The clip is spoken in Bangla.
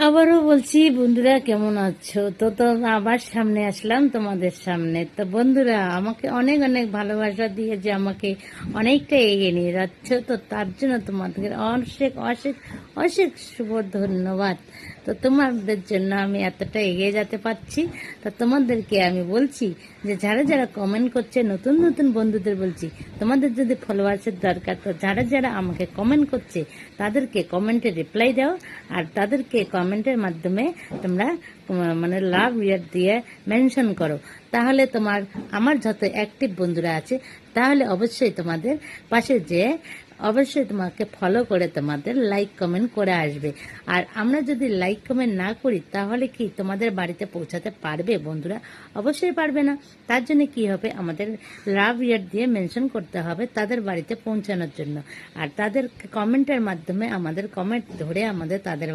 আবারও বলছি বন্ধুরা, কেমন আছো? তো আবার সামনে আসলাম তোমাদের সামনে। তো বন্ধুরা, আমাকে অনেক অনেক ভালোবাসা দিয়ে যে আমাকে অনেকটা এগিয়ে নিয়ে যাচ্ছ, তো তার জন্য তোমাদের অশেষ অশেষ অশেষ শুভ ধন্যবাদ। তো তোমাদের জন্য আমি এতটা এগিয়ে যেতে পারছি। তা তোমাদেরকে আমি বলছি যে যারা যারা কমেন্ট করছে, নতুন নতুন বন্ধুদের বলছি, তোমাদের যদি ফলোয়ার্সের দরকার, তো যারা যারা আমাকে কমেন্ট করছে তাদেরকে কমেন্টে রিপ্লাই দাও। আর তাদেরকে কমেন্টের মাধ্যমে তোমরা মানে লাভ রিয়ার দিয়ে মেনশন করো। তাহলে আমার যত অ্যাক্টিভ বন্ধুরা আছে, তাহলে অবশ্যই তোমাদের পাশে যে অবশ্যই তোমাকে ফলো করে তোমাদের লাইক কমেন্ট করে আসবে। আর আমরা যদি লাইক কমেন্ট না করি, তাহলে কি তোমাদের বাড়িতে পৌঁছাতে পারবে বন্ধুরা? অবশ্যই পারবে না। তার জন্য কি হবে, আমাদের লাভ রিয়ার দিয়ে মেনশন করতে হবে তাদের বাড়িতে পৌঁছানোর জন্য। আর তাদের কমেন্টের মাধ্যমে আমাদের কমেন্ট ধরে আমাদের তাদের